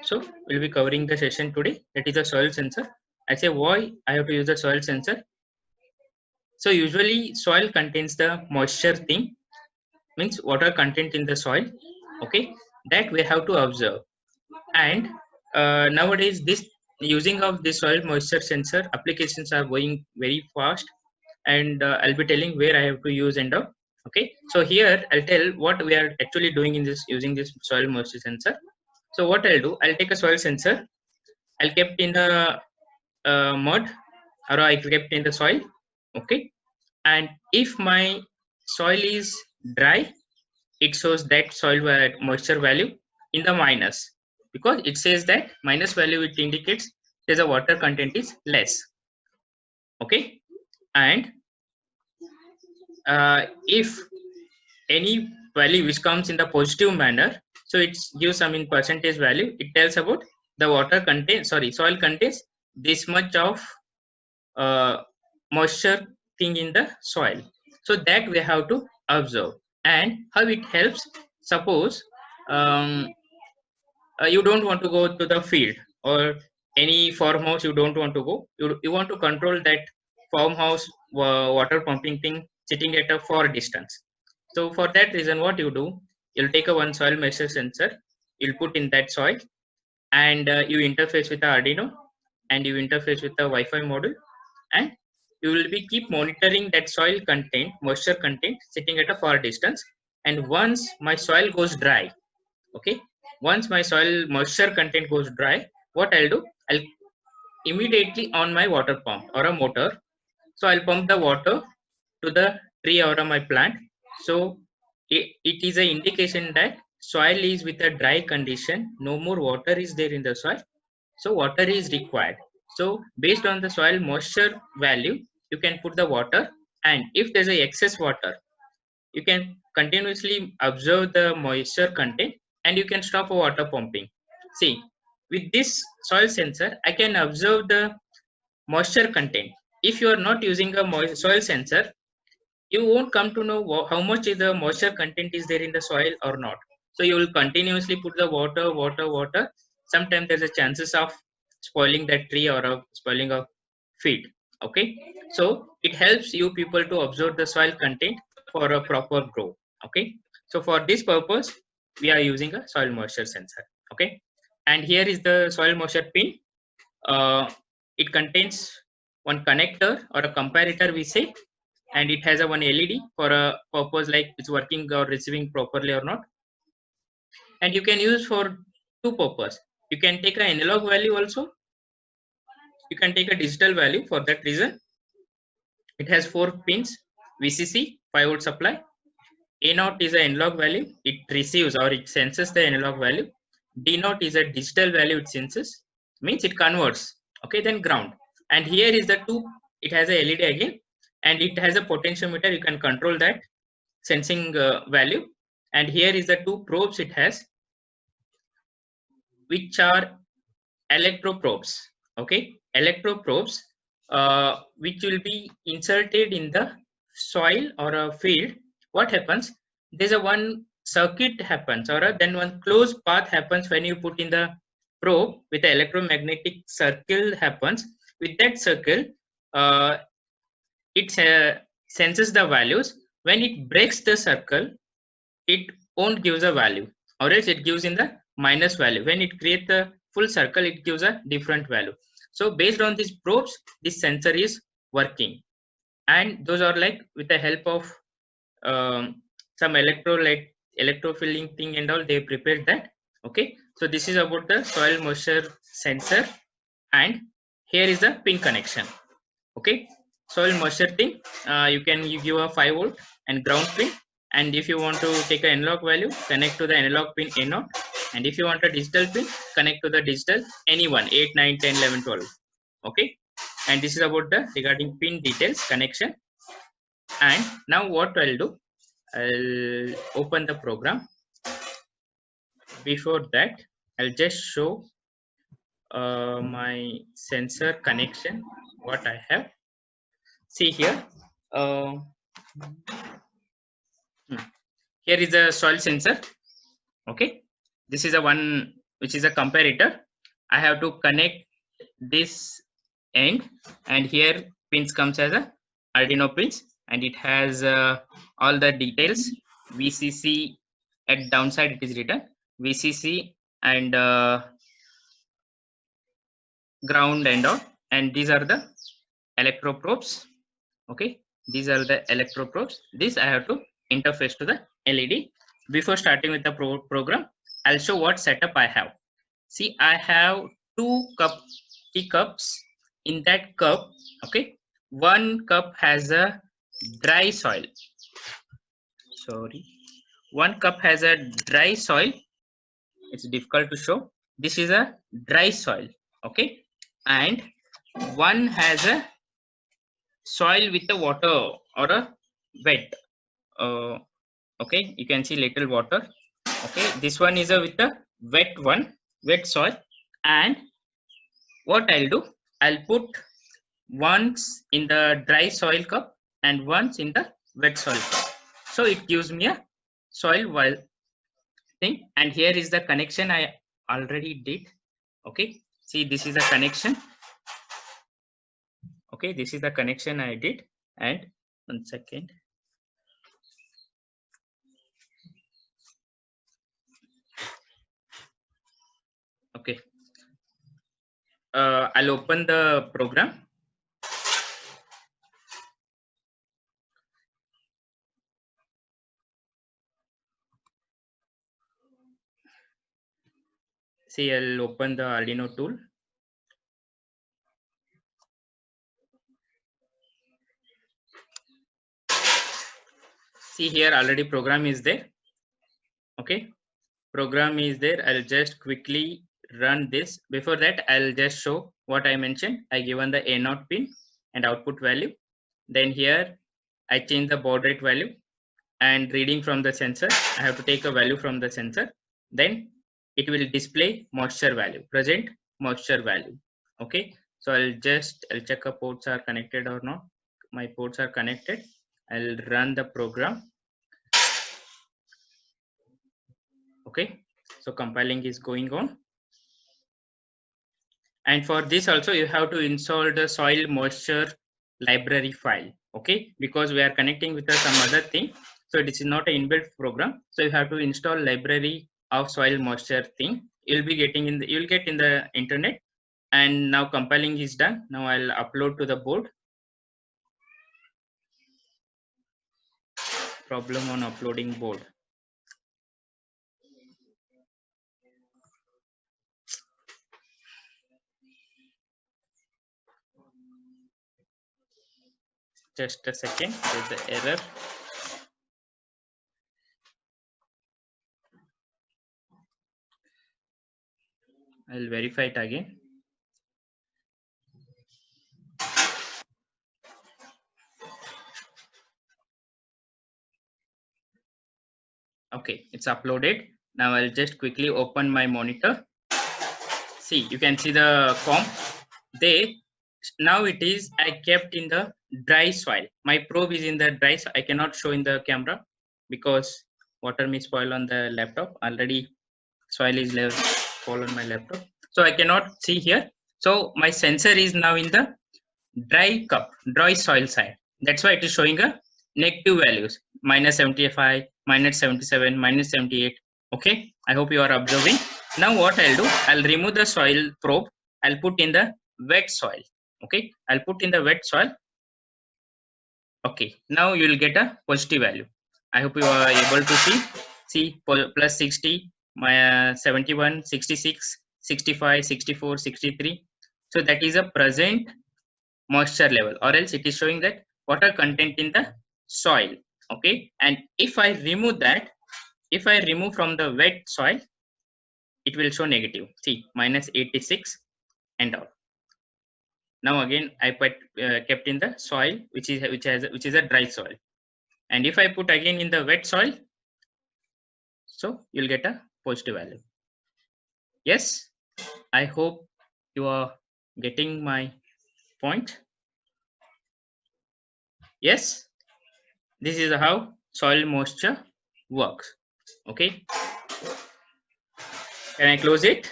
So we'll be covering the session today. That is a soil sensor. I say why I have to use a soil sensor. So usually soil contains the moisture thing, means water content in the soil. Okay, that we have to observe. And nowadays this using of this soil moisture sensor applications are going very fast, and I'll be telling where I have to use and all. Okay, so here I'll tell what we are actually doing in this using this soil moisture sensor. So what I'll do, I'll take a soil sensor. I'll kept in the mud, or I kept in the soil. Okay, and if my soil is dry, it shows that soil moisture value in the minus, because it says that minus value, it indicates there's a water content is less. Okay, and if any value which comes in the positive manner, so it gives some in percentage value, it tells about the water content, sorry, soil contains this much of uh, moisture thing in the soil. So that we have to observe. And how it helps, suppose you don't want to go to the field or any farmhouse, you don't want to go, you want to control that farmhouse water pumping thing sitting at a far distance. So for that reason, what you do, you'll take a one soil moisture sensor, you'll put in that soil, and you interface with the Arduino, and you interface with the Wi-Fi module, and you will be keep monitoring that soil content, moisture content sitting at a far distance. And once my soil goes dry, okay, once my soil moisture content goes dry, what I'll do, I'll immediately on my water pump or a motor. So I'll pump the water to the tree or my plant. So it is an indication that soil is with a dry condition, no more water is there in the soil, so water is required. So based on the soil moisture value, you can put the water, and if there's a excess water, you can continuously observe the moisture content, and you can stop water pumping. See, with this soil sensor, I can observe the moisture content. If you are not using a soil sensor, you won't come to know how much is the moisture content is there in the soil or not. So you will continuously put the water. Sometimes there's a chances of spoiling that tree or spoiling a feed. Okay, so it helps you people to observe the soil content for a proper growth. Okay, so for this purpose, we are using a soil moisture sensor. Okay, and here is the soil moisture pin. It contains one connector or a comparator, we say, and it has a one LED for a purpose like it's working or receiving properly or not. And you can use for two purpose. You can take an analog value also. You can take a digital value. For that reason, it has 4 pins: VCC, 5-volt supply. A0 is an analog value. It receives or it senses the analog value. D0 is a digital value. It senses, means it converts. Okay, then ground. And here is the two. It has a LED again, and it has a potentiometer. You can control that sensing value. And here is the two probes it has, which are electroprobes. Okay, electroprobes, which will be inserted in the soil or a field. What happens, there's a one circuit happens, or then one closed path happens when you put in the probe with the electromagnetic circle happens. With that circle, uh, it senses the values. When it breaks the circle, it won't give a value, or else it gives in the minus value. When it creates the full circle, it gives a different value. So based on these probes, this sensor is working, and those are like with the help of some electrolyte electrofilling thing and all, they prepared that. Okay, so this is about the soil moisture sensor, and here is the pin connection. Okay, soil moisture thing, you can give a 5-volt and ground pin, and if you want to take an analog value, connect to the analog pin A0, and if you want a digital pin, connect to the digital anyone 8, 9, 10, 11, 12. Okay, and this is about the regarding pin details connection. And now what I'll do, I'll open the program. Before that, I'll just show my sensor connection, what I have. See here, here is a soil sensor. Okay, this is a one which is a comparator, I have to connect this end, and here pins comes as a Arduino pins, and it has all the details. VCC at downside it is written VCC and ground and all, and these are the electroprobes. Okay, these are the electroprobes. This I have to interface to the LED. Before starting with the program, I'll show what setup I have. See, I have two teacups. In that cup, okay, one cup has a dry soil. Sorry, one cup has a dry soil. It's difficult to show. This is a dry soil, okay, and one has a soil with the water or a wet. Okay, you can see little water. Okay, this one is a with the wet soil, and what I'll do, I'll put once in the dry soil cup and once in the wet soil cup. So it gives me a soil while thing, and here is the connection I already did. Okay, see, this is a connection. Okay, this is the connection I did, and 1 second. Okay, I'll open the program. See, I'll open the Arduino tool. See, here already program is there. Okay, program is there. I'll just quickly run this. Before that, I'll just show what I mentioned. I given the A0 pin and output value. Then here I change the baud rate value, and reading from the sensor, I have to take a value from the sensor. Then it will display moisture value, present moisture value. Okay, so I'll check the ports are connected or not. My ports are connected. I'll run the program. Okay, so compiling is going on. And for this also you have to install the soil moisture library file. Okay, because we are connecting with some other thing, so it is not an inbuilt program, so you have to install library of soil moisture thing. You'll be getting in the, you'll get in the internet. And now compiling is done. Now I'll upload to the board. Problem on uploading board. Just a second, there's the error. I'll verify it again. Okay, it's uploaded. Now I'll just quickly open my monitor. See, you can see the comp. Now it is, I kept in the dry soil. My probe is in the dry soil. I cannot show in the camera because water may spoil on the laptop. Already soil is fall on my laptop, so I cannot see here. So my sensor is now in the dry soil side. That's why it is showing a negative values, -75, -77, -78. Okay, I hope you are observing. Now what I'll do, I'll remove the soil probe. I'll put in the wet soil. Okay, I'll put in the wet soil. Okay, now you will get a positive value. I hope you are able to see plus 60, my 71, 66, 65, 64, 63. So that is a present moisture level, or else it is showing that water content in the soil. Okay, and if I remove that, if I remove from the wet soil, it will show negative. See, -86 and all. Now again I kept in the soil which is a dry soil, and if I put again in the wet soil, so you'll get a positive value. Yes, I hope you are getting my point. Yes, this is how soil moisture works. Okay, Can I close it?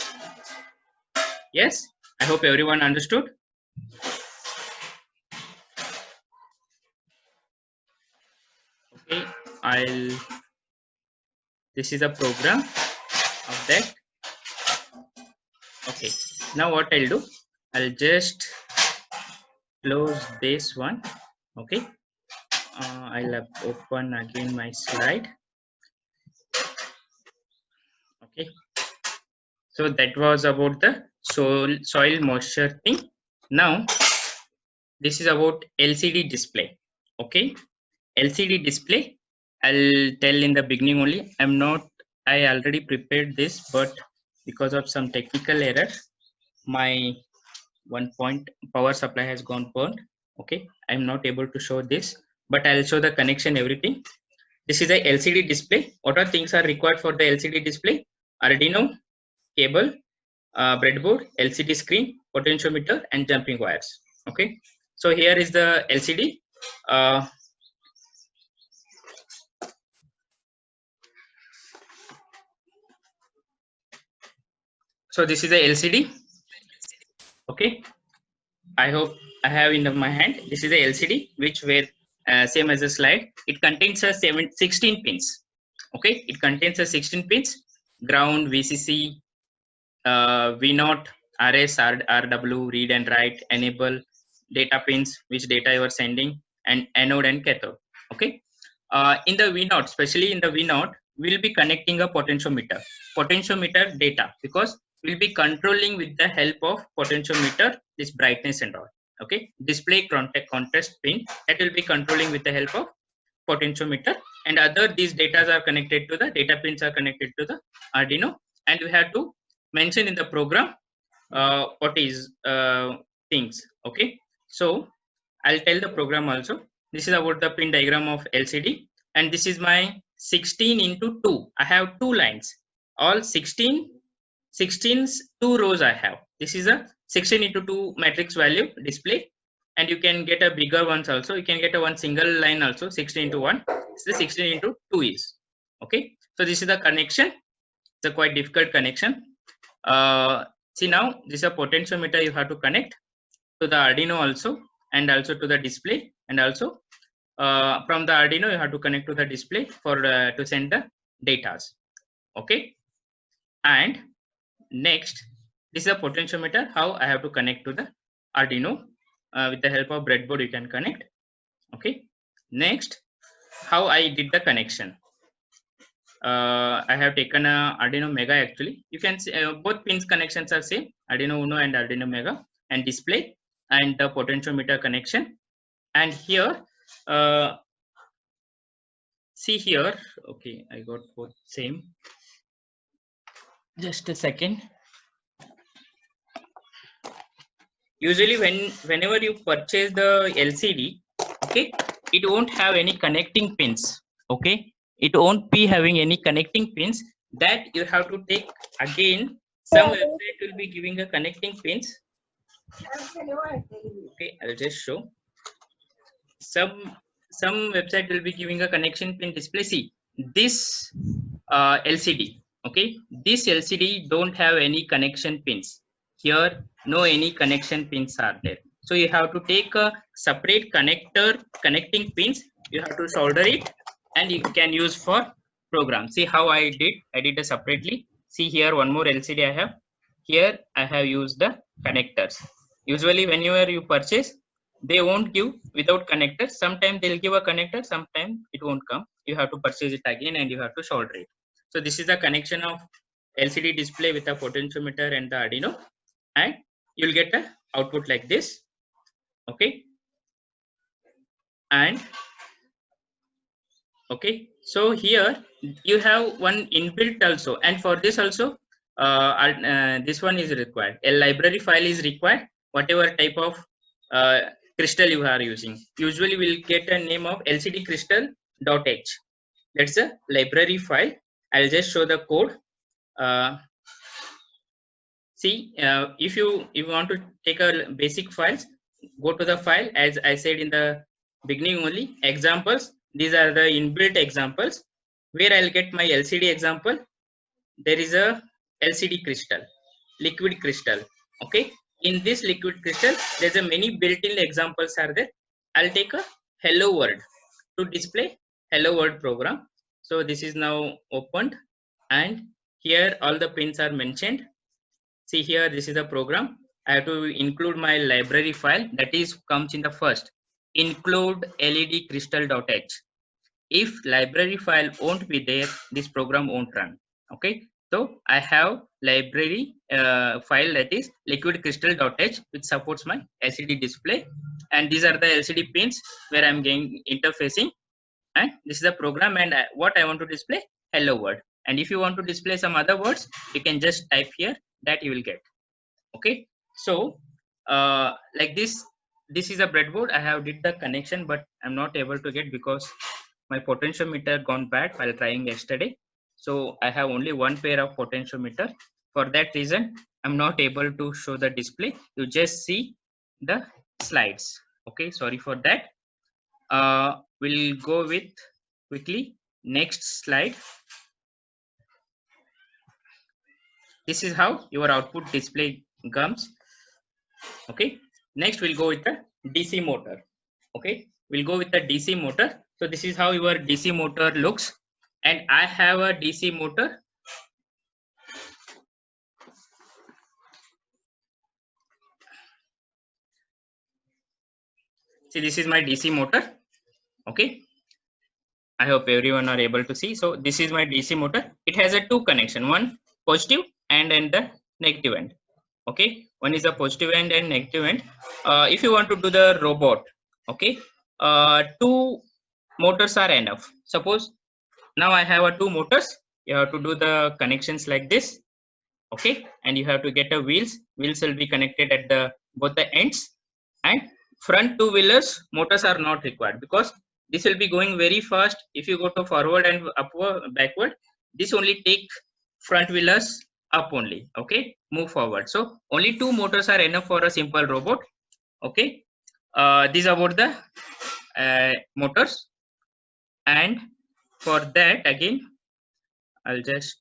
Yes, I hope everyone understood. Okay, this is a program of that. Okay, now what I'll do, I'll just close this one. Okay, I'll open again my slide. Okay, so that was about the soil moisture thing. Now this is about LCD display. Okay, LCD display, I'll tell in the beginning only. I already prepared this, but because of some technical error, my 1 point power supply has gone burned. Okay, I'm not able to show this, but I'll show the connection, everything. This is a LCD display. What are things are required for the LCD display? Arduino, cable, breadboard, LCD screen, potentiometer, and jumping wires. Okay, so here is the LCD. So this is the LCD. Okay, I hope I have in my hand. This is the LCD, which were same as the slide. It contains a 16 pins. Okay, it contains a 16 pins: ground, VCC, V0, RS, RW, read and write, enable, data pins, which data you are sending, and anode and cathode. Okay, in the V0, especially in the V0, we'll be connecting a potentiometer data, because we'll be controlling with the help of potentiometer this brightness and all. Okay, display contrast pin, that will be controlling with the help of potentiometer, and other these data are connected to the data pins are connected to the Arduino, and we have to mention in the program what is things. Okay, so I'll tell the program also. This is about the pin diagram of LCD, and this is my 16 into 2. I have two lines, all 16's 2 rows I have. This is a 16 into 2 matrix value display, and you can get a bigger ones also. You can get a one single line also, 16 into 1. It's the 16 into 2 is. Okay, so this is the connection. It's a quite difficult connection. See, now this is a potentiometer you have to connect to the Arduino also, and also to the display, and also from the Arduino you have to connect to the display for to send the datas. Okay, and next, this is a potentiometer, how I have to connect to the Arduino. With the help of breadboard you can connect. Okay, next, how I did the connection. I have taken a Arduino Mega. Actually, you can see both pins connections are same, Arduino Uno and Arduino Mega, and display and the potentiometer connection. And here, see here. Okay, I got both same. Just a second. Usually, whenever you purchase the LCD, okay, it won't have any connecting pins. Okay, it won't be having any connecting pins. That you have to take again. Some website will be giving a connecting pins. Okay, I'll just show. Some website will be giving a connection pin display. See this LCD. Okay, this LCD don't have any connection pins. Here, no any connection pins are there. So you have to take a separate connecting pins. You have to solder it, and you can use for program. See how I did it separately. See here, one more LCD I have. Here I have used the connectors. Usually whenever you purchase, they won't give without connectors. Sometimes they'll give a connector, sometimes it won't come. You have to purchase it again, and you have to solder it. So this is the connection of LCD display with a potentiometer and the Arduino, and you'll get a output like this. Okay, and okay, so here you have one inbuilt also, and for this also this one is required. A library file is required, whatever type of crystal you are using. Usually we'll get a name of LCD crystal.h. That's a library file. I'll just show the code. See, if you want to take a basic files, go to the file, as I said in the beginning only, examples. These are the inbuilt examples where I'll get my LCD example. There is a LCD crystal, liquid crystal. Okay, in this liquid crystal, there's a many built-in examples are there. I'll take a hello world to display hello world program. So this is now opened, and here all the pins are mentioned. See here, this is the program. I have to include my library file, that is comes in the first include led crystal.h. If library file won't be there, this program won't run. Okay, so I have library file, that is liquid crystal.h, which supports my LCD display, and these are the LCD pins where I'm getting interfacing, and this is the program, and what I want to display, hello world. And if you want to display some other words, you can just type here, that you will get. Okay, so like this is a breadboard. I have did the connection, but I'm not able to get because my potentiometer gone bad while trying yesterday. So I have only one pair of potentiometer. For that reason, I'm not able to show the display. You just see the slides. Okay, sorry for that. We'll go with quickly next slide. This is how your output display comes. Okay, next we'll go with the DC motor. Okay, we'll go with the DC motor. So this is how your DC motor looks, and I have a DC motor. See, this is my DC motor. Okay, I hope everyone are able to see. So this is my DC motor. It has a two connection, one positive and then the negative end. Okay, one is the positive end and negative end. If you want to do the robot, okay, two motors are enough. Suppose now I have a two motors. You have to do the connections like this. Okay, and you have to get a wheels will be connected at the both the ends, and front two wheelers motors are not required because this will be going very fast. If you go to forward and upward backward, this only take front wheelers up only. Okay, move forward. So only two motors are enough for a simple robot. Okay, these are about the motors, and for that again I'll just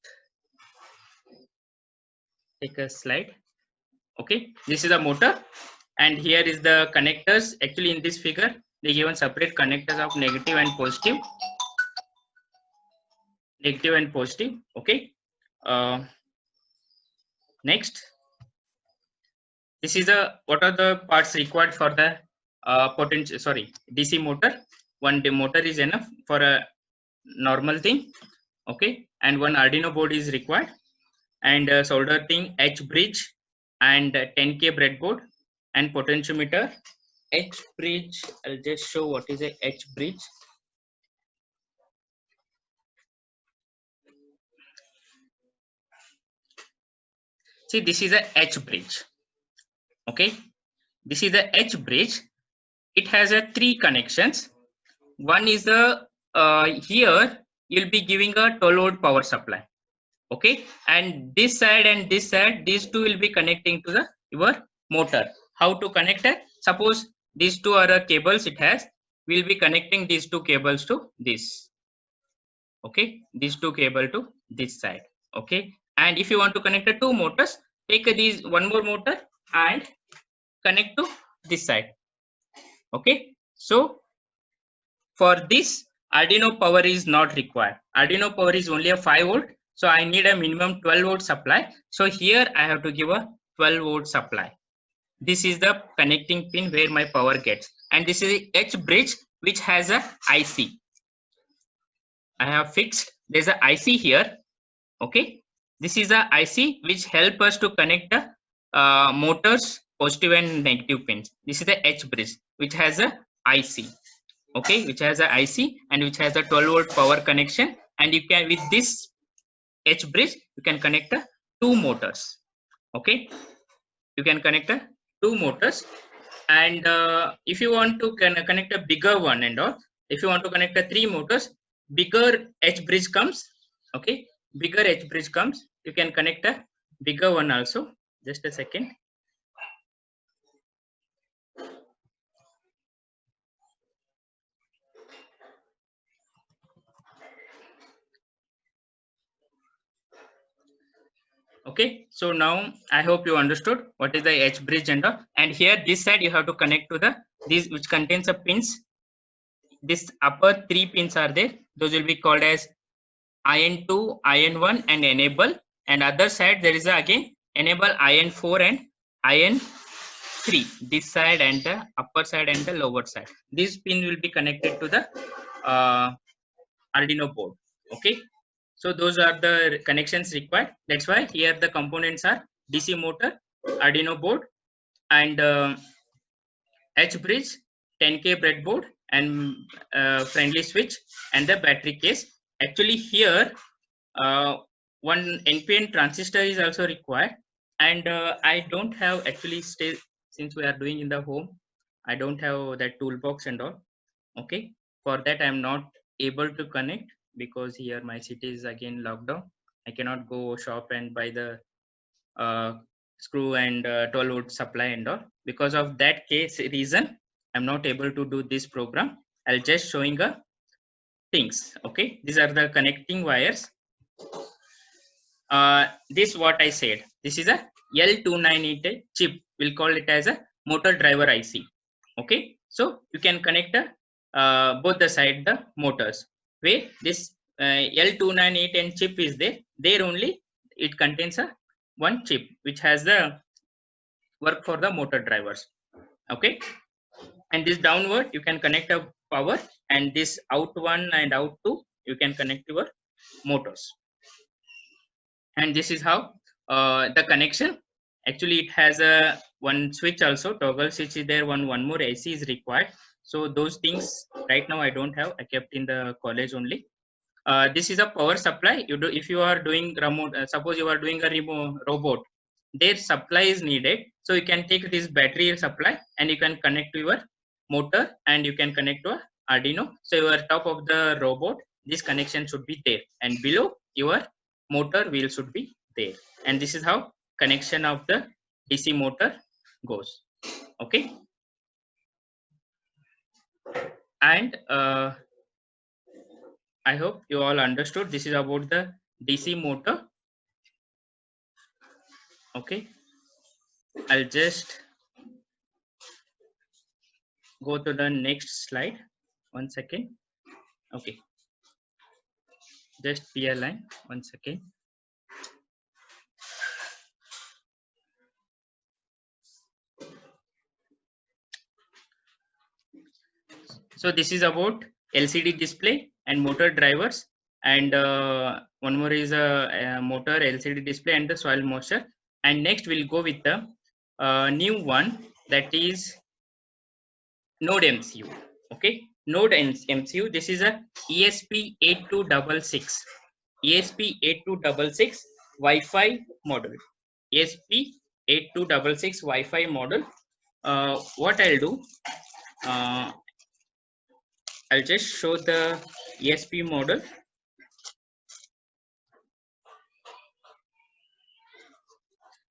take a slide. Okay, this is a motor, and here is the connectors. Actually in this figure they given separate connectors of negative and positive. Okay, next, this is a what are the parts required for the potential DC motor. One motor is enough for a normal thing. Okay, and one Arduino board is required, and solder thing, H bridge, and 10K breadboard, and potentiometer. H bridge, I'll just show what is a H bridge. See, this is a H bridge. Okay, this is the H bridge. It has a three connections. One is the here you'll be giving a 12 volt power supply. Okay, and this side and this side, these two will be connecting to the your motor. How to connect it? Suppose these two are cables. It has. We'll be connecting these two cables to this. Okay, these two cable to this side. Okay, and if you want to connect the two motors, take these one more motor and connect to this side. Okay, so for this Arduino power is not required. Arduino power is only a 5 volt, so I need a minimum 12 volt supply. So here I have to give a 12 volt supply. This is the connecting pin where my power gets, and this is the H bridge which has a IC. I have fixed. There's a IC here. Okay, this is a IC which help us to connect the motors positive and negative pins. This is the H bridge which has a IC. Okay, which has a IC and which has a 12 volt power connection, and you can with this H bridge you can connect the two motors. Okay, you can connect the two motors, and if you want to connect a bigger one and all, if you want to connect the three motors, bigger H bridge comes. Okay, bigger H bridge comes. You can connect a bigger one also. Just a second. Okay, so now I hope you understood what is the H bridge and here this side you have to connect to the these which contains a pins. This upper 3 pins are there. Those will be called as IN2, IN1 and enable, and other side there is again enable IN4 and IN3, this side and the upper side and the lower side. This pin will be connected to the Arduino board. Okay, so those are the connections required. That's why here the components are DC motor, Arduino board, and H bridge, 10K breadboard, and friendly switch, and the battery case. Actually, here one NPN transistor is also required, and I don't have actually still, since we are doing in the home, I don't have that toolbox and all. Okay, for that I'm not able to connect because here my city is again locked down. I cannot go shop and buy the uh, screw and 12 volt supply and all. Because of that case reason, I'm not able to do this program. I'll just showing a things. Okay, these are the connecting wires. This what I said. This is a L298 chip. We'll call it as a motor driver IC. Okay, so you can connect both the side the motors. Where this L298 and chip is there. There only it contains a one chip which has the work for the motor drivers. Okay, and this downward you can connect a power, and this out one and out two you can connect your motors. And this is how the connection. Actually it has a one switch also, toggle switch is there, one more AC is required. So those things right now I don't have, I kept in the college only. This is a power supply. You do if you are doing remote, suppose you are doing a remote robot, their supply is needed, so you can take this battery supply and you can connect to your motor and you can connect to a Arduino. So your top of the robot, this connection should be there, and below your motor wheel should be there, and this is how connection of the DC motor goes. Okay, and I hope you all understood. This is about the DC motor. Okay, I'll just go to the next slide. 1 second. Okay, just be a line. 1 second. So this is about LCD display and motor drivers, and one more is a motor, LCD display, and the soil moisture. And next we'll go with the new one, that is Node MCU. Okay, Node MCU. This is a ESP8266. ESP8266 Wi-Fi model. ESP8266 Wi-Fi model. What I'll do, I'll just show the ESP model.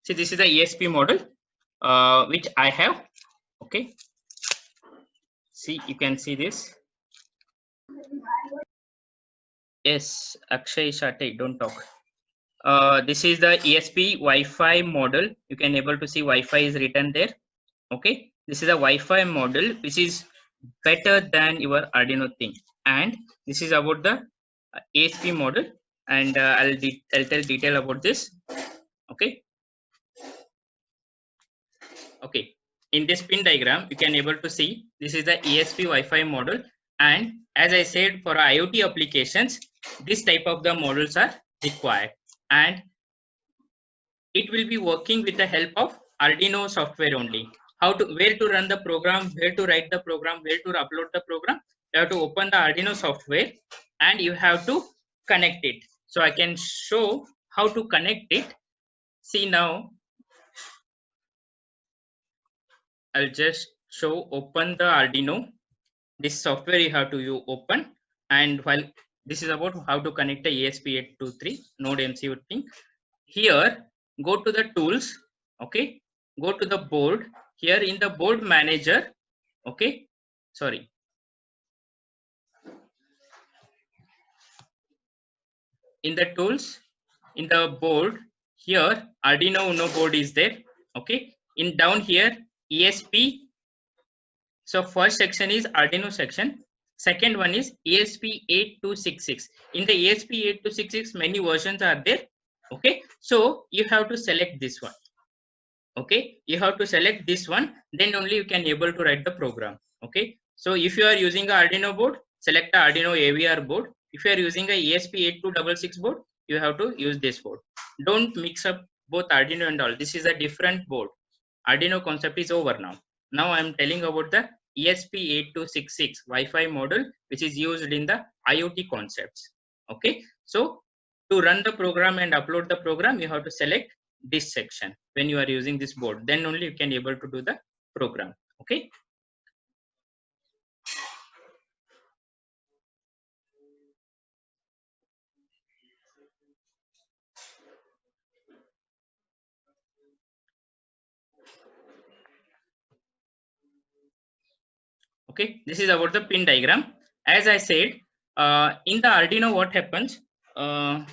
See, this is the ESP model which I have. Okay, see, you can see this. Yes, Akshay Shate, don't talk. This is the ESP Wi-Fi model. You can able to see Wi-Fi is written there. Okay, this is a Wi-Fi model which is better than your Arduino thing, and this is about the ESP model, and I'll tell detail about this. Okay, okay. In this pin diagram, you can able to see this is the ESP Wi-Fi model, and as I said, for IoT applications, this type of the models are required, and it will be working with the help of Arduino software only. How to, where to run the program, where to write the program, where to upload the program. You have to open the Arduino software and you have to connect it. So I can show how to connect it. See now, I'll just show open the Arduino. This software you have to open, and while this is about how to connect the ESP8263 Node MCU thing. Here, go to the tools. Okay, go to the board. Here in the board manager. Okay, sorry. In the tools, in the board, here Arduino Uno board is there. Okay, in down here ESP. So first section is Arduino section. Second one is ESP8266. In the ESP8266, many versions are there. Okay, so you have to select this one. Okay, you have to select this one, then only you can able to write the program. Okay, so if you are using a Arduino board, select the Arduino AVR board. If you are using a ESP8266 board, you have to use this board. Don't mix up both Arduino and all. This is a different board. Arduino concept is over now. Now I am telling about the ESP8266 Wi-Fi model, which is used in the IoT concepts. Okay, so to run the program and upload the program, you have to select this section when you are using this board. Then only you can able to do the program. Okay. Okay, this is about the pin diagram. As I said, in the Arduino, what happens?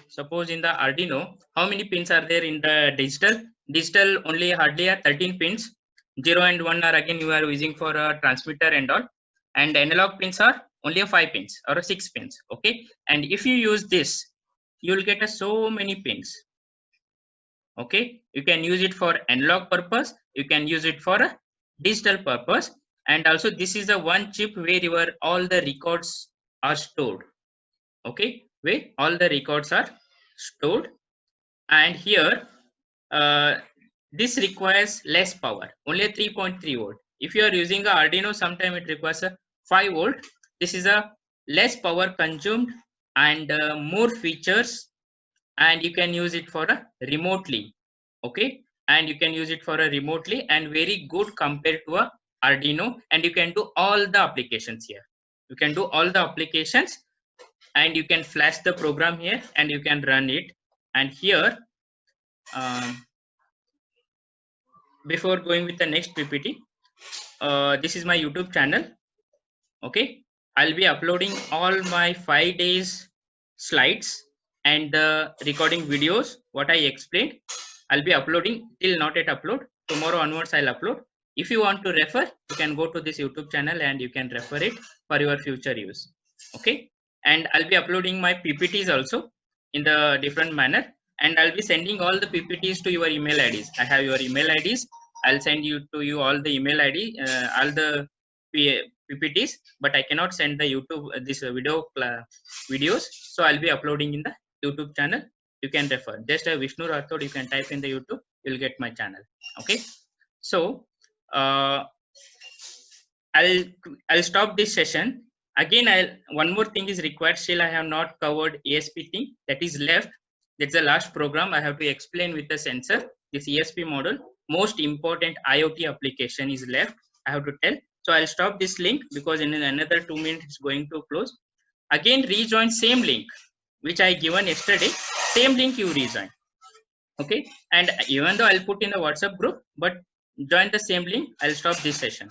Suppose in the Arduino, how many pins are there in the digital? Digital only hardly 13 pins. 0 and 1 are again you are using for a transmitter and all. And analog pins are only 5 pins or 6 pins. Okay, and if you use this, you will get so many pins. Okay, you can use it for analog purpose, you can use it for a digital purpose, and also this is the one chip where your all the records are stored. Okay, where all the records are stored. And here this requires less power, only 3.3 volt. If you are using a Arduino, sometime it requires a 5 volt. This is a less power consumed and more features, and you can use it for a remotely. Okay, and you can use it for a remotely and very good compared to a Arduino, and you can do all the applications here. You can do all the applications and you can flash the program here and you can run it. And here before going with the next PPT, this is my YouTube channel. Okay, I'll be uploading all my 5 days slides and the recording videos what I explained. I'll be uploading till not yet upload. Tomorrow onwards I'll upload. If you want to refer, you can go to this YouTube channel and you can refer it for your future use. Okay, and I'll be uploading my PPTs also in the different manner, and I'll be sending all the PPTs to your email IDs. I have your email IDs. I'll send you to you all the email ID, all the PPTs, but I cannot send the YouTube this video videos. So I'll be uploading in the YouTube channel. You can refer. Just a Vishnu Rathod, you can type in the YouTube, you'll get my channel. Okay, so I'll stop this session. Again, one more thing is required. Still, I have not covered ESP thing that is left. That's the last program I have to explain with the sensor. This ESP model, most important IoT application is left. I have to tell. So I'll stop this link because in another 2 minutes it's going to close. Again, rejoin same link which I given yesterday. Same link you rejoin. Okay, and even though I'll put in the WhatsApp group, but join the same link. I'll stop this session.